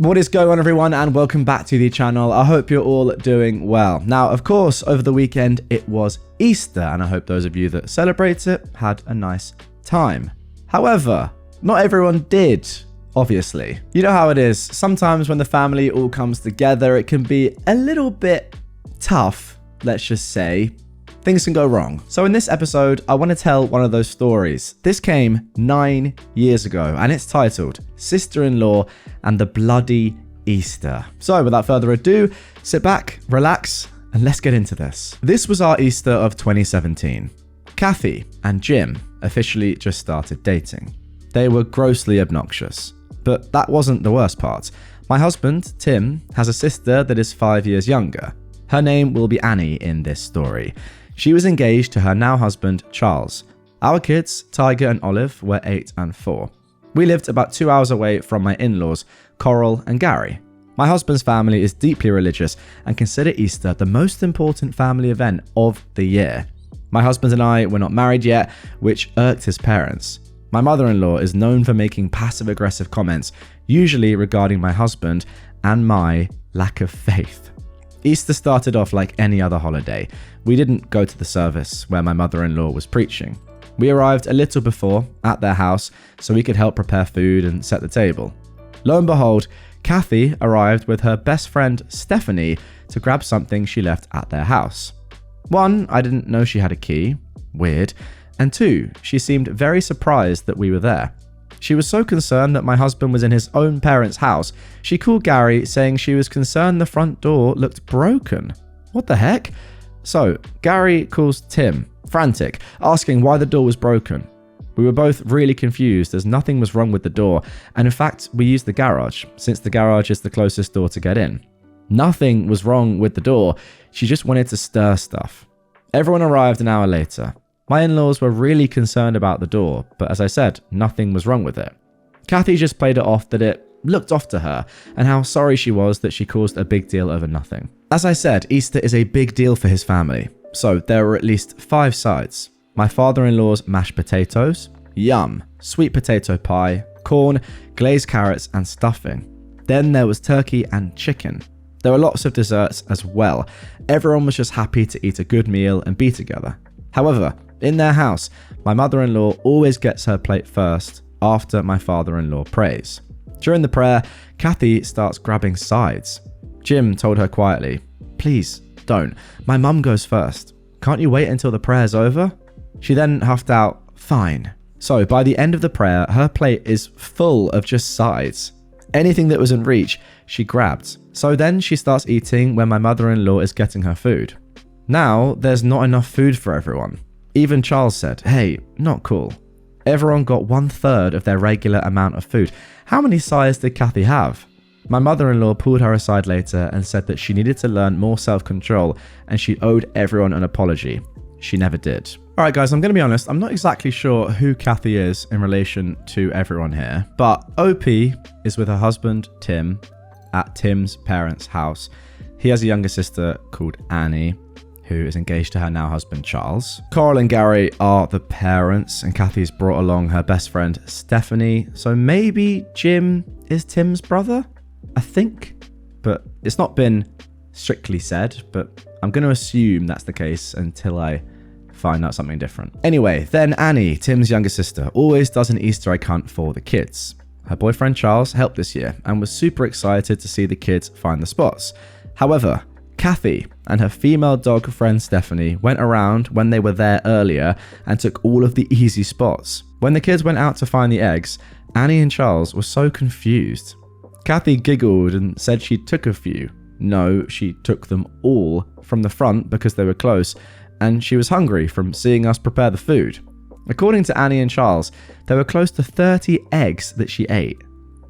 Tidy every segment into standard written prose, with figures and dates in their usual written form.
What is going on, everyone, and welcome back to the channel. I hope you're all doing well. Now, of course, over the weekend it was Easter, and I hope those of you that celebrate it had a nice time. However, not everyone did, obviously. You know how it is. Sometimes when the family all comes together, it can be a little bit tough, let's just say. Things can go wrong. So in this episode, I want to tell one of those stories. This came 9 years ago, and it's titled Sister-in-Law and the Bloody Easter. So without further ado, sit back, relax, and let's get into this. This was our Easter of 2017. Kathy and Jim officially just started dating. They were grossly obnoxious. But that wasn't the worst part. My husband, Tim, has a sister that is 5 years younger. Her name will be Annie in this story. She was engaged to her now husband, Charles. Our kids, Tiger and Olive, were 8 and 4. We lived about 2 hours away from my in-laws, Coral and Gary. My husband's family is deeply religious and consider Easter the most important family event of the year. My husband and I were not married yet, which irked his parents. My mother-in-law is known for making passive-aggressive comments, usually regarding my husband and my lack of faith. Easter started off like any other holiday. We didn't go to the service where my mother-in-law was preaching. We arrived a little before at their house so we could help prepare food and set the table. Lo and behold, Kathy arrived with her best friend Stephanie to grab something she left at their house. 1, I didn't know she had a key. Weird. And 2, she seemed very surprised that we were there. She was so concerned that my husband was in his own parents' house, she called Gary saying she was concerned the front door looked broken. What the heck? So, Gary calls Tim, frantic, asking why the door was broken. We were both really confused as nothing was wrong with the door, and in fact, we used the garage, since the garage is the closest door to get in. Nothing was wrong with the door, she just wanted to stir stuff. Everyone arrived an hour later. My in-laws were really concerned about the door, but as I said, nothing was wrong with it. Kathy just played it off that it looked off to her, and how sorry she was that she caused a big deal over nothing. As I said, Easter is a big deal for his family, so there were at least 5 sides. My father-in-law's mashed potatoes, yum, sweet potato pie, corn, glazed carrots, and stuffing. Then there was turkey and chicken. There were lots of desserts as well. Everyone was just happy to eat a good meal and be together. However, in their house, my mother-in-law always gets her plate first after my father-in-law prays. During the prayer, Kathy starts grabbing sides. Jim told her quietly, "Please, don't. My mum goes first. Can't you wait until the prayer's over?" She then huffed out, "Fine." So by the end of the prayer, her plate is full of just sides. Anything that was in reach, she grabbed. So then she starts eating when my mother-in-law is getting her food. Now, there's not enough food for everyone. Even Charles said, "Hey, not cool." Everyone got 1/3 of their regular amount of food. How many sides did Kathy have? My mother-in-law pulled her aside later and said that she needed to learn more self-control and she owed everyone an apology. She never did. Alright guys, I'm going to be honest, I'm not exactly sure who Kathy is in relation to everyone here, but OP is with her husband, Tim, at Tim's parents' house. He has a younger sister called Annie, who is engaged to her now husband, Charles. Coral and Gary are the parents, and Kathy's brought along her best friend, Stephanie. So maybe Jim is Tim's brother? I think. But it's not been strictly said, but I'm going to assume that's the case until I find out something different. Anyway, then Annie, Tim's younger sister, always does an Easter egg hunt for the kids. Her boyfriend, Charles, helped this year and was super excited to see the kids find the spots. However, Kathy and her female dog friend Stephanie went around when they were there earlier and took all of the easy spots. When the kids went out to find the eggs, Annie and Charles were so confused. Kathy giggled and said she took a few. No, she took them all from the front because they were close, and she was hungry from seeing us prepare the food. According to Annie and Charles, there were close to 30 eggs that she ate.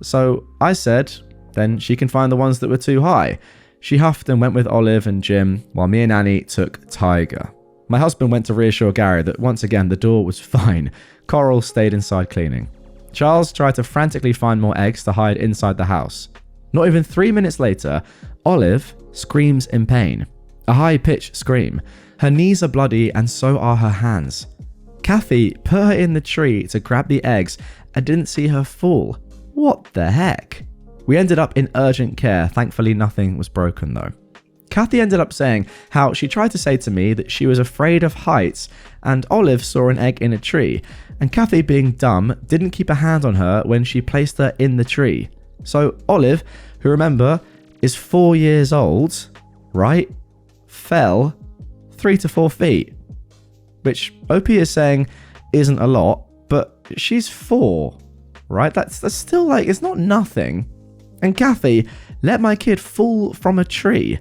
So I said, then she can find the ones that were too high. She huffed and went with Olive and Jim, while me and Annie took Tiger. My husband went to reassure Gary that once again the door was fine. Coral stayed inside cleaning. Charles tried to frantically find more eggs to hide inside the house. Not even 3 minutes later, Olive screams in pain. A high-pitched scream. Her knees are bloody and so are her hands. Kathy put her in the tree to grab the eggs and didn't see her fall. What the heck? We ended up in urgent care. Thankfully, nothing was broken though. Kathy ended up saying how she tried to say to me that she was afraid of heights and Olive saw an egg in a tree, and Kathy, being dumb, didn't keep a hand on her when she placed her in the tree. So Olive, who remember is 4 years old, right, fell 3 to 4 feet, which OP is saying isn't a lot, but she's 4, right? That's still like, it's not nothing. And Kathy let my kid fall from a tree.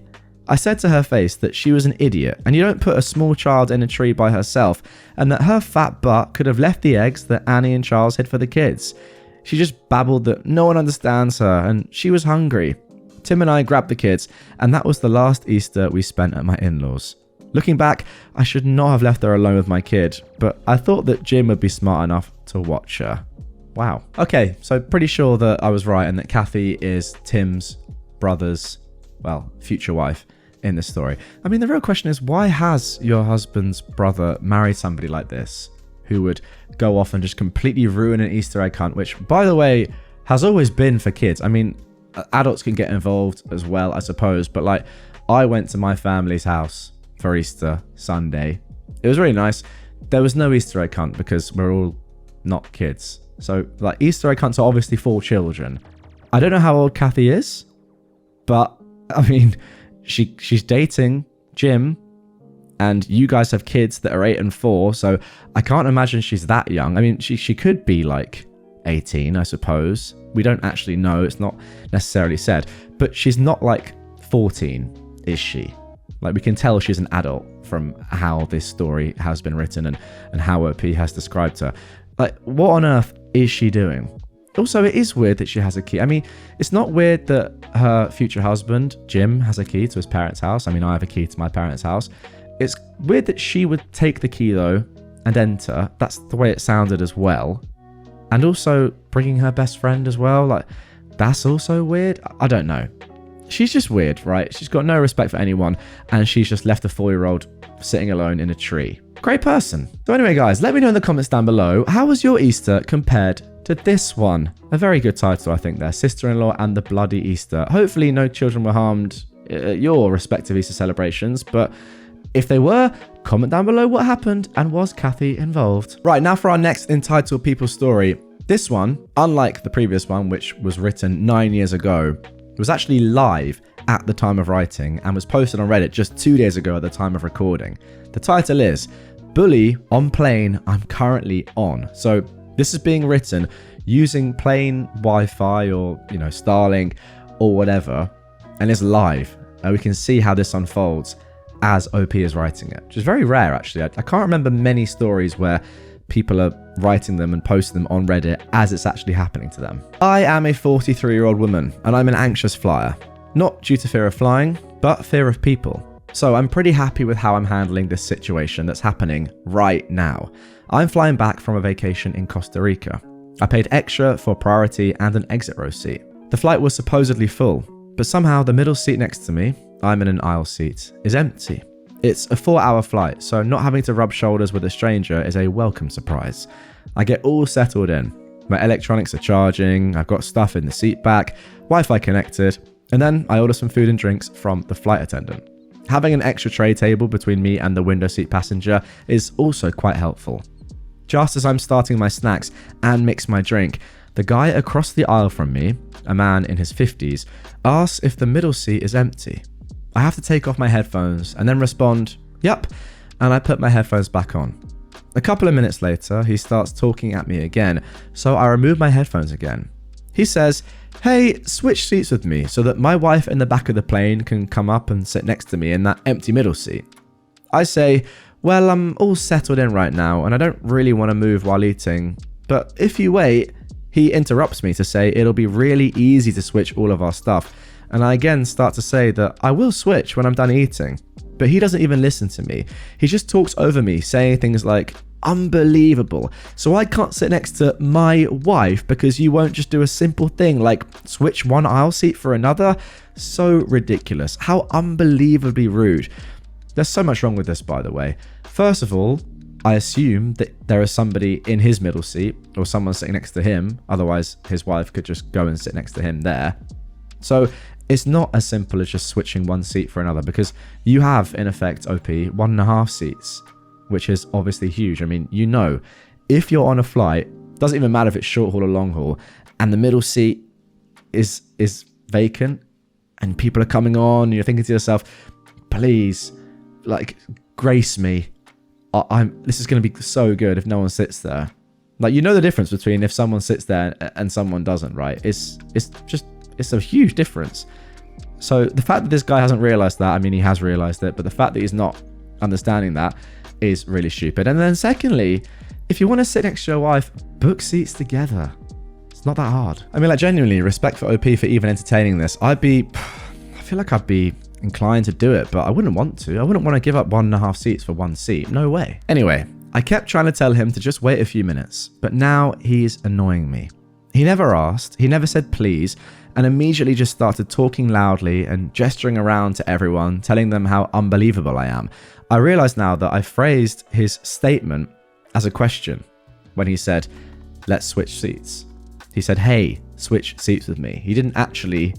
I said to her face that she was an idiot and you don't put a small child in a tree by herself, and that her fat butt could have left the eggs that Annie and Charles hid for the kids. She just babbled that no one understands her and she was hungry. Tim and I grabbed the kids, and that was the last Easter we spent at my in-laws. Looking back, I should not have left her alone with my kid, but I thought that Jim would be smart enough to watch her. Wow. Okay, so pretty sure that I was right and that Kathy is Tim's brother's, well, future wife in this story. I mean, the real question is, why has your husband's brother married somebody like this who would go off and just completely ruin an Easter egg hunt, which, by the way, has always been for kids? I mean, adults can get involved as well, I suppose, but like, I went to my family's house for Easter Sunday. It was really nice. There was no Easter egg hunt because we're all not kids. So like, Easter egg hunts are obviously for children. I don't know how old Kathy is, but I mean, she's dating Jim, and you guys have kids that are 8 and 4, so I can't imagine she's that young. I mean, she could be like 18, I suppose. We don't actually know. It's not necessarily said, but she's not like 14, is she? Like, we can tell she's an adult from how this story has been written and how OP has described her. Like, what on earth is she doing? Also, it is weird that she has a key. I mean, it's not weird that her future husband, Jim, has a key to his parents' house. I mean, I have a key to my parents' house. It's weird that she would take the key, though, and enter. That's the way it sounded as well. And also bringing her best friend as well. Like, that's also weird. I don't know. She's just weird, right? She's got no respect for anyone, and she's just left a 4-year-old sitting alone in a tree. Great person. So anyway, guys, let me know in the comments down below, how was your Easter compared to this one? A very good title, I think, there. Sister-in-law and the Bloody Easter. Hopefully no children were harmed at your respective Easter celebrations, but if they were, comment down below what happened, and was Kathy involved? Right, now for our next Entitled People story. This one, unlike the previous one, which was written 9 years ago, was actually live at the time of writing and was posted on Reddit just 2 days ago at the time of recording. The title is Bully on Plane I'm Currently On. So this is being written using plain Wi-Fi or, Starlink or whatever, and it's live. We can see how this unfolds as OP is writing it, which is very rare, actually. I can't remember many stories where people are writing them and posting them on Reddit as it's actually happening to them. I am a 43-year-old woman, and I'm an anxious flyer. Not due to fear of flying, but fear of people. So I'm pretty happy with how I'm handling this situation that's happening right now. I'm flying back from a vacation in Costa Rica. I paid extra for priority and an exit row seat. The flight was supposedly full, but somehow the middle seat next to me, I'm in an aisle seat, is empty. It's a 4-hour flight, so not having to rub shoulders with a stranger is a welcome surprise. I get all settled in. My electronics are charging, I've got stuff in the seat back, Wi-Fi connected, and then I order some food and drinks from the flight attendant. Having an extra tray table between me and the window seat passenger is also quite helpful. Just as I'm starting my snacks and mix my drink, the guy across the aisle from me, a man in his 50s, asks if the middle seat is empty. I have to take off my headphones and then respond, "Yep," and I put my headphones back on. A couple of minutes later, he starts talking at me again, so I remove my headphones again. He says, "Hey, switch seats with me so that my wife in the back of the plane can come up and sit next to me in that empty middle seat." I say, "Well, I'm all settled in right now and I don't really want to move while eating, but if you wait," he interrupts me to say it'll be really easy to switch all of our stuff, and I again start to say that I will switch when I'm done eating. But he doesn't even listen to me. He just talks over me, saying things like, "Unbelievable. So I can't sit next to my wife because you won't just do a simple thing like switch one aisle seat for another?" So ridiculous. How unbelievably rude. There's so much wrong with this, by the way. First of all, I assume that there is somebody in his middle seat or someone sitting next to him. Otherwise, his wife could just go and sit next to him there. So it's not as simple as just switching one seat for another, because you have, in effect, OP, 1.5 seats, which is obviously huge. I mean, if you're on a flight, doesn't even matter if it's short haul or long haul, and the middle seat is vacant and people are coming on, and you're thinking to yourself, please, like, grace me. This is going to be so good if no one sits there. Like, the difference between if someone sits there and someone doesn't, right? It's a huge difference. So the fact that this guy hasn't realized that, I mean, he has realized it, but the fact that he's not understanding that is really stupid. And then secondly, if you want to sit next to your wife, book seats together. It's not that hard. I mean, like, genuinely, respect for OP for even entertaining this. I feel like I'd be inclined to do it, but I wouldn't want to. I wouldn't want to give up 1.5 seats for one seat. No way. Anyway, I kept trying to tell him to just wait a few minutes, but now he's annoying me. He never asked, he never said please, and immediately just started talking loudly and gesturing around to everyone, telling them how unbelievable I am. I realize now that I phrased his statement as a question when he said, let's switch seats. He said, hey, switch seats with me. He didn't actually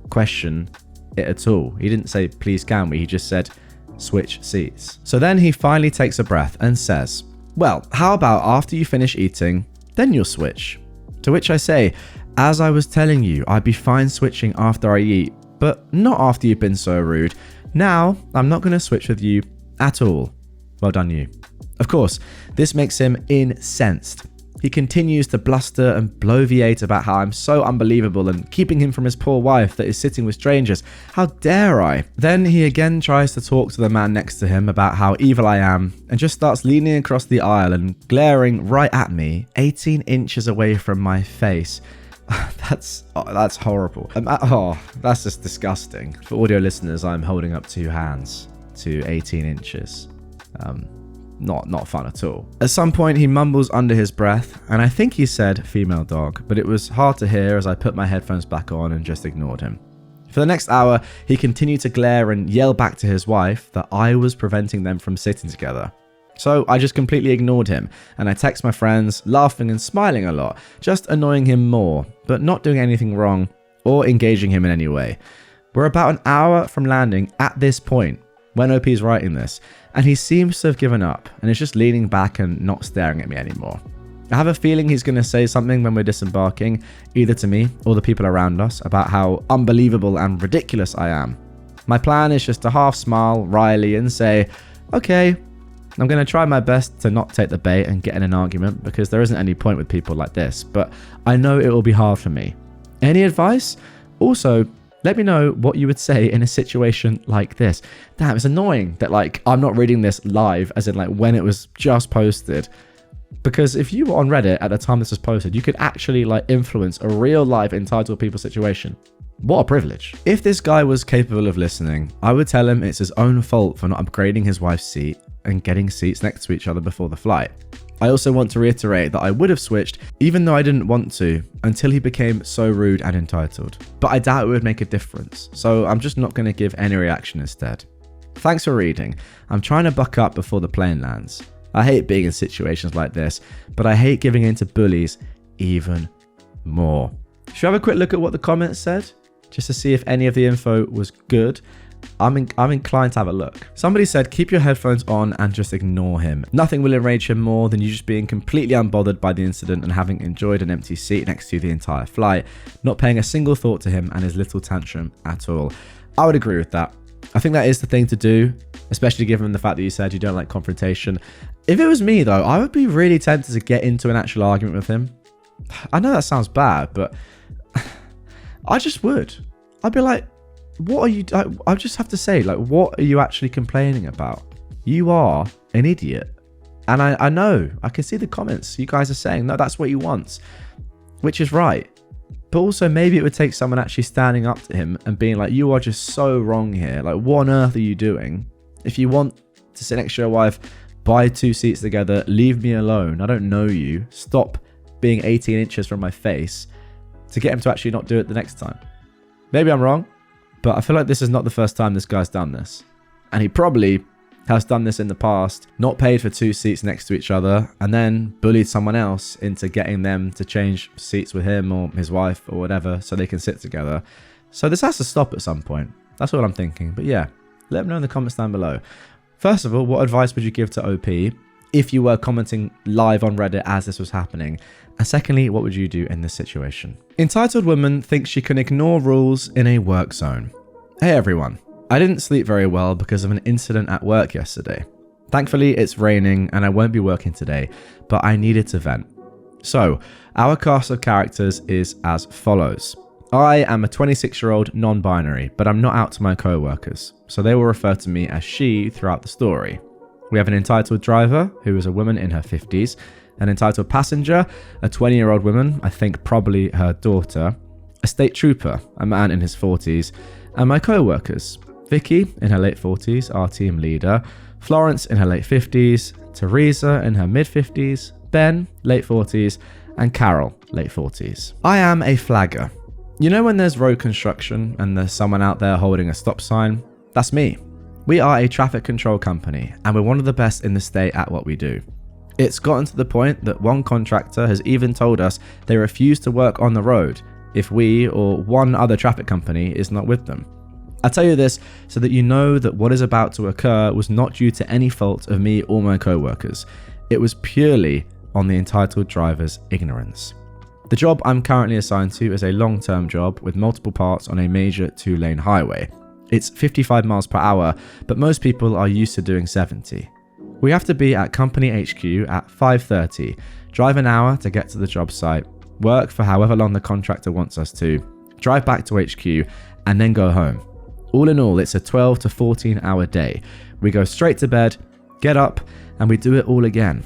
question it at all. He didn't say, please can we? He just said, switch seats. So then he finally takes a breath and says, well, how about after you finish eating, then you'll switch? To which I say, as I was telling you, I'd be fine switching after I eat, but not after you've been so rude. Now, I'm not going to switch with you at all. Well done, you. Of course, this makes him incensed. He continues to bluster and bloviate about how I'm so unbelievable and keeping him from his poor wife that is sitting with strangers. How dare I? Then he again tries to talk to the man next to him about how evil I am and just starts leaning across the aisle and glaring right at me, 18 inches away from my face. That's horrible. That's just disgusting. For audio listeners, I'm holding up 2 hands to 18 inches. Not fun at all. At some point, he mumbles under his breath, and I think he said female dog, but it was hard to hear as I put my headphones back on and just ignored him. For the next hour, he continued to glare and yell back to his wife that I was preventing them from sitting together. So I just completely ignored him, and I text my friends, laughing and smiling a lot, just annoying him more, but not doing anything wrong or engaging him in any way. We're about an hour from landing at this point when OP is writing this, and he seems to have given up and is just leaning back and not staring at me anymore. I have a feeling he's going to say something when we're disembarking, either to me or the people around us, about how unbelievable and ridiculous I am. My plan is just to half smile wryly and say, okay, I'm going to try my best to not take the bait and get in an argument, because there isn't any point with people like this, but I know it will be hard for me. Any advice? Also, let me know what you would say in a situation like this. Damn, it's annoying that, like, I'm not reading this live, as in, like, when it was just posted. Because if you were on Reddit at the time this was posted, you could actually, like, influence a real life entitled people situation. What a privilege. If this guy was capable of listening, I would tell him it's his own fault for not upgrading his wife's seat and getting seats next to each other before the flight. I also want to reiterate that I would have switched, even though I didn't want to, until he became so rude and entitled. But I doubt it would make a difference, so I'm just not going to give any reaction instead. Thanks for reading. I'm trying to buck up before the plane lands. I hate being in situations like this, but I hate giving in to bullies even more. Should we have a quick look at what the comments said, just to see if any of the info was good? I'm inclined to have a look. Somebody said, keep your headphones on and just ignore him. Nothing will enrage him more than you just being completely unbothered by the incident and having enjoyed an empty seat next to you the entire flight, not paying a single thought to him and his little tantrum at all. I would agree with that. I think that is the thing to do, especially given the fact that you said you don't like confrontation. If it was me though, I would be really tempted to get into an actual argument with him. I know that sounds bad, but I just would. I'd be like, what are you, I just have to say, like, what are you actually complaining about? You are an idiot. And I know, I can see the comments. You guys are saying, no, that's what he wants, which is right. But also maybe it would take someone actually standing up to him and being like, you are just so wrong here. Like, what on earth are you doing? If you want to sit next to your wife, buy 2 seats together, leave me alone. I don't know you. Stop being 18 inches from my face, to get him to actually not do it the next time. Maybe I'm wrong, but I feel like this is not the first time this guy's done this. And he probably has done this in the past, not paid for 2 seats next to each other, and then bullied someone else into getting them to change seats with him or his wife or whatever so they can sit together. So this has to stop at some point. That's what I'm thinking. But yeah, let me know in the comments down below. First of all, what advice would you give to OP if you were commenting live on Reddit as this was happening? And secondly, what would you do in this situation? Entitled woman thinks she can ignore rules in a work zone. Hey everyone, I didn't sleep very well because of an incident at work yesterday. Thankfully, it's raining and I won't be working today, but I needed to vent. So, our cast of characters is as follows. I am a 26-year-old non-binary, but I'm not out to my co-workers, so they will refer to me as she throughout the story. We have an entitled driver, who is a woman in her 50s, an entitled passenger, a 20-year-old woman, I think probably her daughter, a state trooper, a man in his 40s, and my co-workers, Vicky in her late 40s, our team leader, Florence in her late 50s, Teresa in her mid-50s, Ben, late 40s, and Carol, late 40s. I am a flagger. You know when there's road construction and there's someone out there holding a stop sign? That's me. We are a traffic control company and we're one of the best in the state at what we do. It's gotten to the point that one contractor has even told us they refuse to work on the road if we or one other traffic company is not with them. I tell you this so that you know that what is about to occur was not due to any fault of me or my co-workers. It was purely on the entitled driver's ignorance. The job I'm currently assigned to is a long-term job with multiple parts on a major 2-lane highway. It's 55 miles per hour, but most people are used to doing 70. We have to be at company HQ at 5:30, drive an hour to get to the job site, work for however long the contractor wants us to, drive back to HQ, and then go home. All in all, it's a 12 to 14 hour day. We go straight to bed, get up, and we do it all again.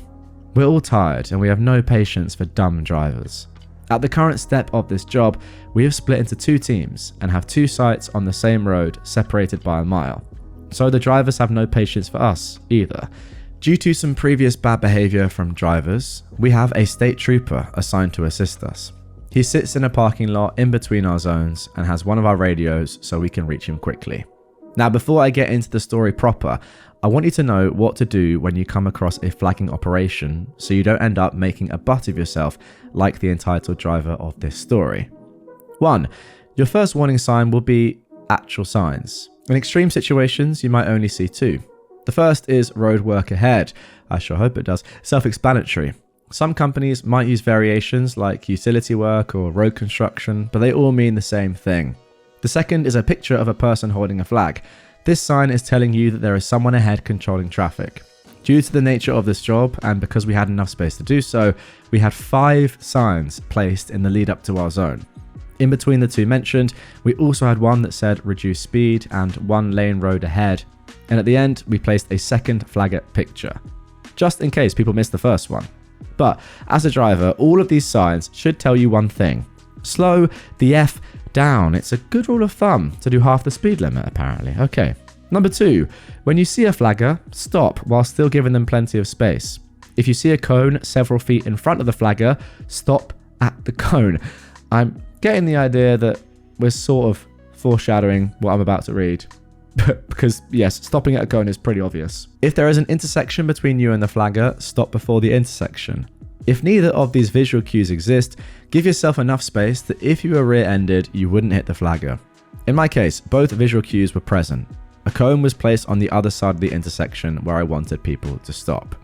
We're all tired and we have no patience for dumb drivers. At the current step of this job, we have split into 2 teams and have 2 sites on the same road separated by a mile. So the drivers have no patience for us either. Due to some previous bad behaviour from drivers, we have a state trooper assigned to assist us. He sits in a parking lot in between our zones and has one of our radios so we can reach him quickly. Now before I get into the story proper, I want you to know what to do when you come across a flagging operation so you don't end up making a butt of yourself like the entitled driver of this story. 1. Your first warning sign will be actual signs. In extreme situations, you might only see 2. The first is road work ahead. I sure hope it does. Self-explanatory. Some companies might use variations like utility work or road construction, but they all mean the same thing. The second is a picture of a person holding a flag. This sign is telling you that there is someone ahead controlling traffic. Due to the nature of this job, and because we had enough space to do so, we had 5 signs placed in the lead up to our zone. In between the 2 mentioned, we also had one that said reduce speed and 1 lane road ahead. And at the end, we placed a second flagger picture, just in case people missed the first one. But as a driver, all of these signs should tell you one thing. Slow the F down. It's a good rule of thumb to do half the speed limit, apparently. Okay. Number 2, when you see a flagger, stop while still giving them plenty of space. If you see a cone several feet in front of the flagger, stop at the cone. I'm getting the idea that we're sort of foreshadowing what I'm about to read. Because yes, stopping at a cone is pretty obvious. If there is an intersection between you and the flagger, stop before the intersection. If neither of these visual cues exist, give yourself enough space that if you were rear-ended, you wouldn't hit the flagger. In my case, both visual cues were present. A cone was placed on the other side of the intersection where I wanted people to stop.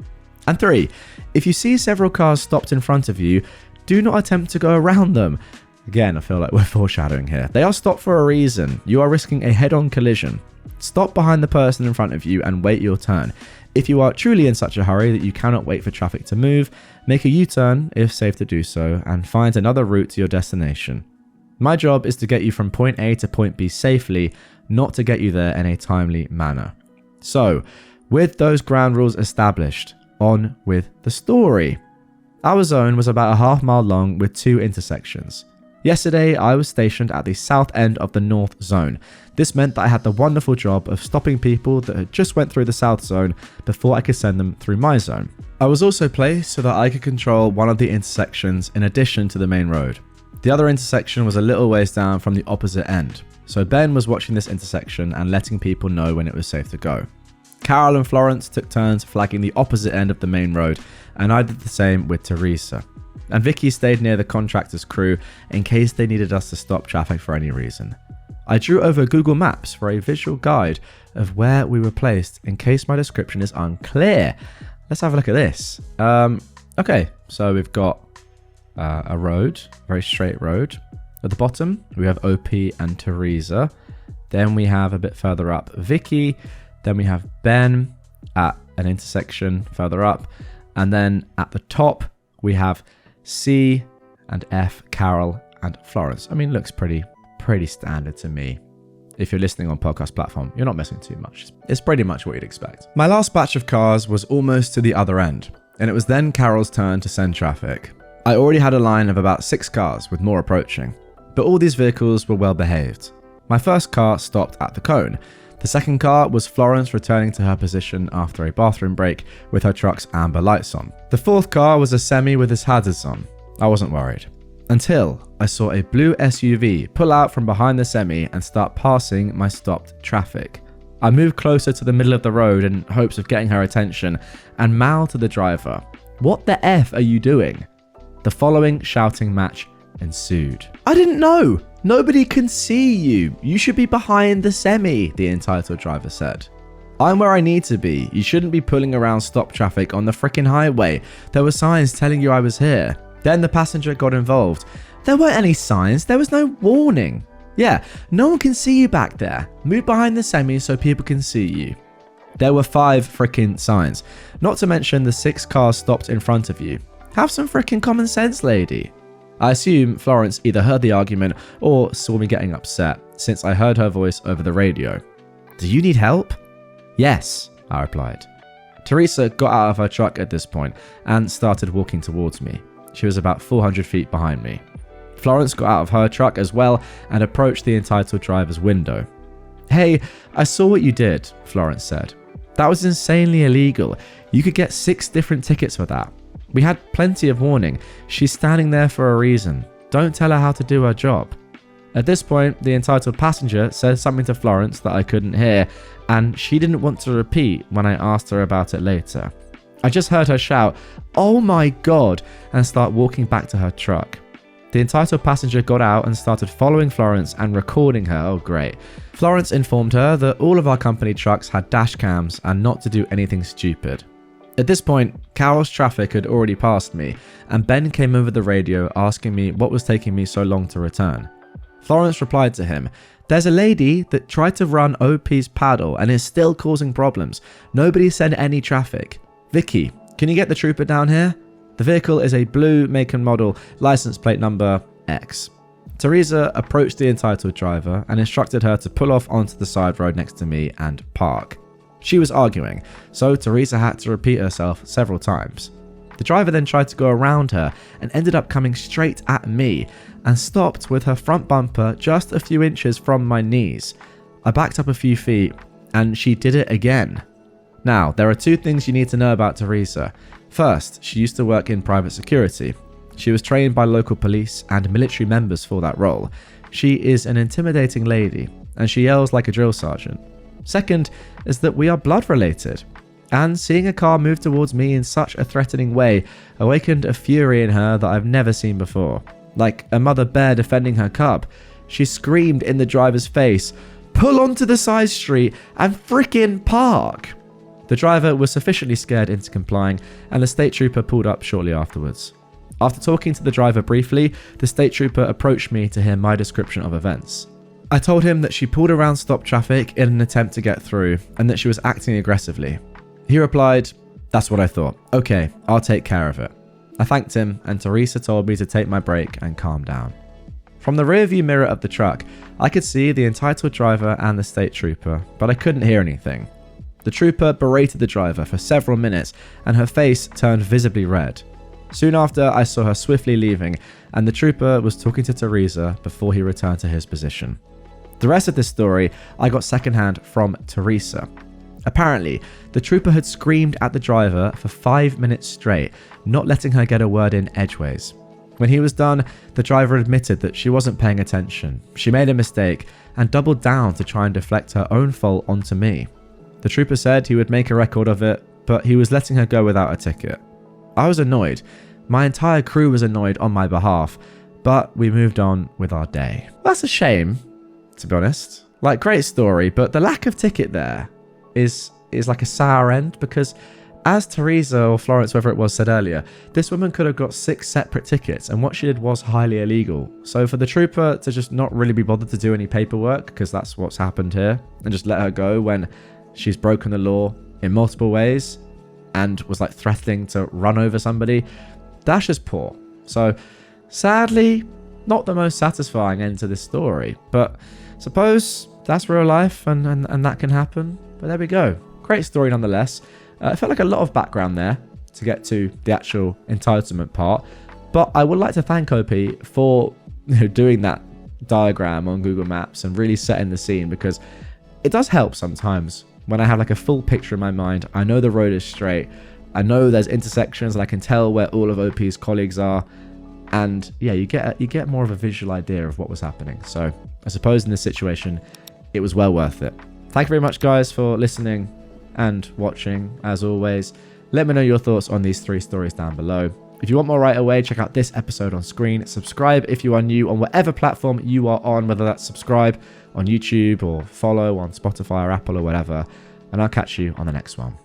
And 3, if you see several cars stopped in front of you, do not attempt to go around them. Again, I feel like we're foreshadowing here. They are stopped for a reason. You are risking a head-on collision. Stop behind the person in front of you and wait your turn. If you are truly in such a hurry that you cannot wait for traffic to move, make a U-turn, if safe to do so, and find another route to your destination. My job is to get you from point A to point B safely, not to get you there in a timely manner. So, with those ground rules established, on with the story. Our zone was about a half-mile long with 2 intersections. Yesterday, I was stationed at the south end of the north zone. This meant that I had the wonderful job of stopping people that had just went through the south zone before I could send them through my zone. I was also placed so that I could control one of the intersections in addition to the main road. The other intersection was a little ways down from the opposite end, so Ben was watching this intersection and letting people know when it was safe to go. Carol and Florence took turns flagging the opposite end of the main road, and I did the same with Teresa. And Vicky stayed near the contractor's crew in case they needed us to stop traffic for any reason. I drew over Google Maps for a visual guide of where we were placed in case my description is unclear. Let's have a look at this. Okay, so we've got a road, very straight road. At the bottom, we have OP and Teresa. Then we have a bit further up, Vicky. Then we have Ben at an intersection further up. And then at the top, we have C and F, Carol and Florence. I mean, looks pretty standard to me. If you're listening on podcast platform, you're not missing too much. It's pretty much what you'd expect. My last batch of cars was almost to the other end, and it was then Carol's turn to send traffic. I already had a line of about 6 cars with more approaching, but all these vehicles were well behaved. My first car stopped at the cone. The second car was Florence returning to her position after a bathroom break with her truck's amber lights on. The fourth car was a semi with its hazards on. I wasn't worried. Until I saw a blue SUV pull out from behind the semi and start passing my stopped traffic. I moved closer to the middle of the road in hopes of getting her attention and mouthed to the driver, "What the F are you doing?" The following shouting match ensued. "I didn't know! Nobody can see you! You should be behind the semi," the entitled driver said. "I'm where I need to be. You shouldn't be pulling around stop traffic on the frickin' highway. There were signs telling you I was here." Then the passenger got involved. "There weren't any signs. There was no warning." "Yeah, no one can see you back there. Move behind the semi so people can see you." There were 5 frickin' signs, not to mention the 6 cars stopped in front of you. Have some frickin' common sense, lady. I assume Florence either heard the argument or saw me getting upset, since I heard her voice over the radio. "Do you need help?" "Yes," I replied. Teresa got out of her truck at this point and started walking towards me. She was about 400 feet behind me. Florence got out of her truck as well and approached the entitled driver's window. "Hey, I saw what you did," Florence said. "That was insanely illegal. You could get 6 different tickets for that. We had plenty of warning. She's standing there for a reason. Don't tell her how to do her job." At this point, the entitled passenger said something to Florence that I couldn't hear, and she didn't want to repeat when I asked her about it later. I just heard her shout, "Oh my God," and start walking back to her truck. The entitled passenger got out and started following Florence and recording her. Oh great. Florence informed her that all of our company trucks had dash cams and not to do anything stupid. At this point, Carol's traffic had already passed me, and Ben came over the radio asking me what was taking me so long to return. Florence replied to him, "There's a lady that tried to run OP's paddle and is still causing problems. Nobody sent any traffic. Vicky, can you get the trooper down here? The vehicle is a blue make and model, license plate number X." Teresa approached the entitled driver and instructed her to pull off onto the side road next to me and park. She was arguing, so Teresa had to repeat herself several times. The driver then tried to go around her and ended up coming straight at me and stopped with her front bumper just a few inches from my knees. I backed up a few feet and she did it again. Now, there are 2 things you need to know about Teresa. First, she used to work in private security. She was trained by local police and military members for that role. She is an intimidating lady, and she yells like a drill sergeant. Second is that we are blood related, and seeing a car move towards me in such a threatening way awakened a fury in her that I've never seen before. Like a mother bear defending her cub, she screamed in the driver's face, "Pull onto the side street and frickin' park!" The driver was sufficiently scared into complying, and the state trooper pulled up shortly afterwards. After talking to the driver briefly, the state trooper approached me to hear my description of events. I told him that she pulled around stop traffic in an attempt to get through, and that she was acting aggressively. He replied, "That's what I thought. Okay, I'll take care of it." I thanked him, and Teresa told me to take my break and calm down. From the rearview mirror of the truck, I could see the entitled driver and the state trooper, but I couldn't hear anything. The trooper berated the driver for several minutes, and her face turned visibly red. Soon after, I saw her swiftly leaving, and the trooper was talking to Teresa before he returned to his position. The rest of this story I got secondhand from Teresa. Apparently, the trooper had screamed at the driver for 5 minutes straight, not letting her get a word in edgeways. When he was done, the driver admitted that she wasn't paying attention. She made a mistake and doubled down to try and deflect her own fault onto me. The trooper said he would make a record of it, but he was letting her go without a ticket. I was annoyed. My entire crew was annoyed on my behalf, but we moved on with our day. That's a shame. to be honest. Like, great story, but the lack of ticket there is like a sour end, because as Teresa or Florence, whoever it was, said earlier, this woman could have got 6 separate tickets, and what she did was highly illegal. So for the trooper to just not really be bothered to do any paperwork, because that's what's happened here, and just let her go when she's broken the law in multiple ways and was like threatening to run over somebody, that's just poor. So sadly, not the most satisfying end to this story, but suppose that's real life and that can happen. But there we go. Great story nonetheless. I felt like a lot of background there to get to the actual entitlement part, but I would like to thank OP for doing that diagram on Google Maps and really setting the scene, because it does help sometimes when I have like a full picture in my mind. I know the road is straight. I know there's intersections and I can tell where all of OP's colleagues are. And yeah, you get more of a visual idea of what was happening. So I suppose in this situation, it was well worth it. Thank you very much, guys, for listening and watching, as always. Let me know your thoughts on these 3 stories down below. If you want more right away, check out this episode on screen. Subscribe if you are new on whatever platform you are on, whether that's subscribe on YouTube or follow on Spotify or Apple or whatever. And I'll catch you on the next one.